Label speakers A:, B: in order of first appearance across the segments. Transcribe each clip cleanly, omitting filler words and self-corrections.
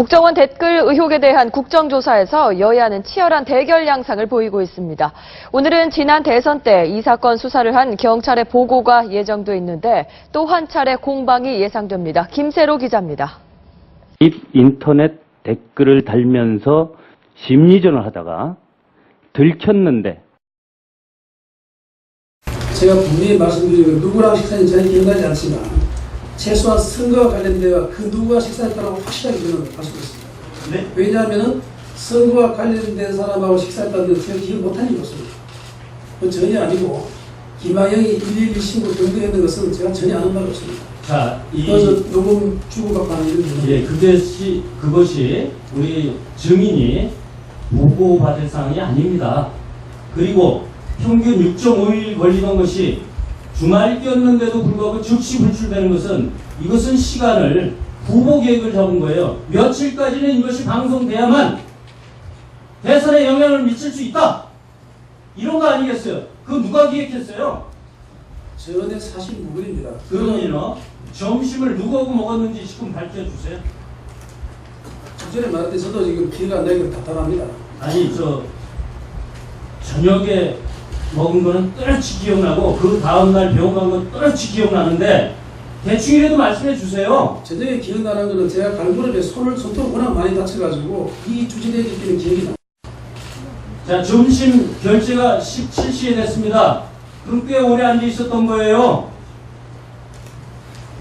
A: 국정원 댓글 의혹에 대한 국정조사에서 여야는 치열한 대결 양상을 보이고 있습니다. 오늘은 지난 대선 때 이 사건 수사를 한 경찰의 보고가 예정돼 있는데 또 한 차례 공방이 예상됩니다. 김세로 기자입니다.
B: 인터넷 댓글을 달면서 심리전을 하다가 들켰는데
C: 제가 분명히 말씀드리고 누구랑 식사했는지 저는 기억나지 않지만 최소한 선거와 관련되어 그 누구와 식사했다고 확실하게 저는 알 수 있습니다. 네? 왜냐하면 선거와 관련된 사람하고 식사했다는 걸 제가 기억 못한 일이 없습니다. 그건 전혀 아니고 김하영이 112 신고 등등했는 것은 제가 전혀 아는 바가 없습니다.
B: 자,
C: 그래서 녹음 주고받고 하는 일은
B: 예, 그것이 우리 증인이 보고받을 사항이 아닙니다. 그리고 평균 6.5일 걸리던 것이 주말이었는데도 불구하고 즉시 불출되는 것은 이것은 시간을 후보 계획을 잡은 거예요. 며칠까지는 이것이 방송돼야만 대선에 영향을 미칠 수 있다. 이런 거 아니겠어요? 그거 누가 기획했어요?
C: 전에 사실 무근입니다.
B: 그러면요, 점심을 누구하고 먹었는지 지금 밝혀주세요.
C: 전에 말할 때 저도 지금 기회가 안 나니까 답답합니다.
B: 아니, 저녁에 먹은 거는 뚜렷이 기억나고 그 다음날 병원 간 건 뚜렷이 기억나는데 대충이라도 말씀해 주세요.
C: 저녁에 기억나는 거는 제가 갈무릎에 손톱을 워낙 많이 다쳐가지고 이 주진되기 때문에 기억이 나.
B: 자, 점심 결제가 17시에 됐습니다. 그럼 꽤 오래 앉아 있었던 거예요.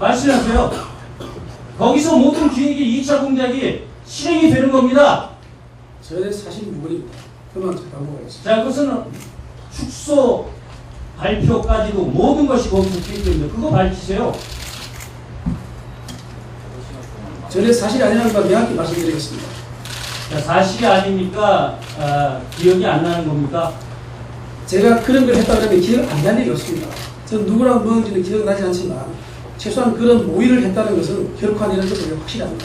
B: 말씀하세요. 거기서 모든 기획이 2차 공작이 실행이 되는 겁니다.
C: 전에 사실 무근입니다. 그만 당부하겠습니다.
B: 자, 그것은 축소 발표까지도 모든 것이 거기서 기획됩니다. 그거 밝히세요.
C: 전에 사실이 아니라는 걸 명확히 말씀드리겠습니다.
B: 자, 사실이 아닙니까? 기억이 안 나는 겁니까?
C: 제가 그런 걸 했다 그러면 기억 안 나는 일이 없습니다. 전 누구랑 먹은지는 기억나지 않지만 최소한 그런 모의를 했다는 것은 결코 아니라는 것을 확실합니다.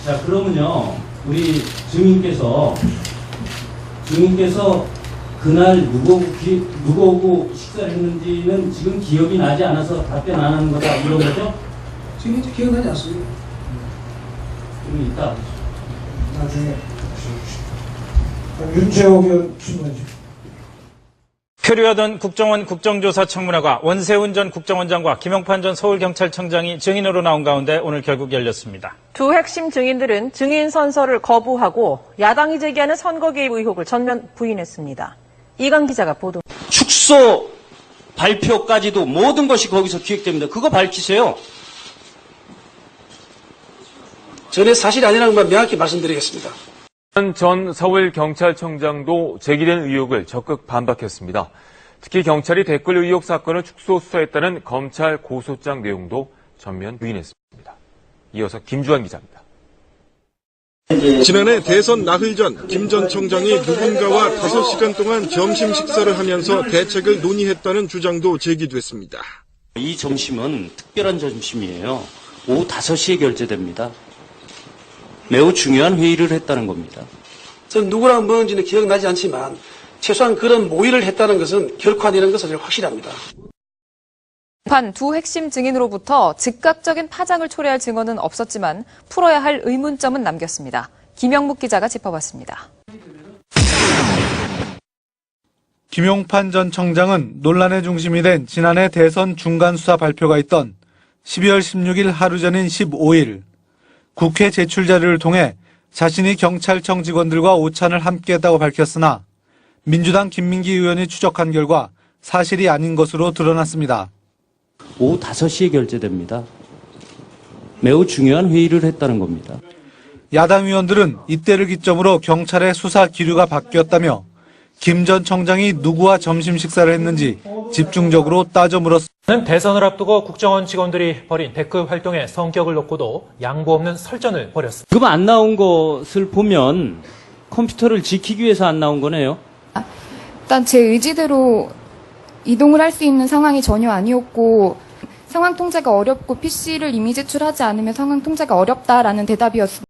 B: 자, 그러면요, 우리 증인께서 그날 누구하고 식사를 했는지는 지금 기억이 나지 않아서 답변 안 하는 거다, 이런 거죠?
C: 지금 이제 기억나지 않습니다.
B: 좀 이따.
D: 나중에 윤재옥 의원 질문하죠.
E: 표류하던 국정원 국정조사 청문회가 원세훈 전 국정원장과 김용판 전 서울경찰청장이 증인으로 나온 가운데 오늘 결국 열렸습니다.
F: 두 핵심 증인들은 증인 선서를 거부하고 야당이 제기하는 선거 개입 의혹을 전면 부인했습니다. 이강 기자가 보도.
B: 축소 발표까지도 모든 것이 거기서 기획됩니다. 그거 밝히세요.
C: 전에 사실이 아니라는 걸 명확히 말씀드리겠습니다.
G: 전 서울경찰청장도 제기된 의혹을 적극 반박했습니다. 특히 경찰이 댓글 의혹 사건을 축소 수사했다는 검찰 고소장 내용도 전면 부인했습니다. 이어서 김주환 기자입니다.
H: 지난해 대선 나흘 전 김 전 청장이 누군가와 5시간 동안 점심 식사를 하면서 대책을 논의했다는 주장도 제기됐습니다.
B: 이 점심은 특별한 점심이에요. 오후 5시에 결제됩니다. 매우 중요한 회의를 했다는 겁니다.
C: 전 누구랑 먹은지는 기억나지 않지만 최소한 그런 모의를 했다는 것은 결코 아니라는 것을 확실합니다.
I: 두 핵심 증인으로부터 즉각적인 파장을 초래할 증언은 없었지만 풀어야 할 의문점은 남겼습니다. 김영묵 기자가 짚어봤습니다.
J: 김용판 전 청장은 논란의 중심이 된 지난해 대선 중간수사 발표가 있던 12월 16일 하루 전인 15일 국회 제출 자료를 통해 자신이 경찰청 직원들과 오찬을 함께했다고 밝혔으나 민주당 김민기 의원이 추적한 결과 사실이 아닌 것으로 드러났습니다.
B: 오후 5시에 결제됩니다. 매우 중요한 회의를 했다는 겁니다.
J: 야당 의원들은 이때를 기점으로 경찰의 수사 기류가 바뀌었다며 김 전 청장이 누구와 점심 식사를 했는지 집중적으로 따져 물었습니다.
K: 대선을 앞두고 국정원 직원들이 벌인 댓글 활동의 성격을 놓고도 양보 없는 설전을 벌였습니다.
B: 지금 안 나온 것을 보면 컴퓨터를 지키기 위해서 안 나온 거네요.
L: 일단 제 의지대로 이동을 할 수 있는 상황이 전혀 아니었고 상황 통제가 어렵고 PC를 이미 제출하지 않으면 상황 통제가 어렵다라는 대답이었습니다.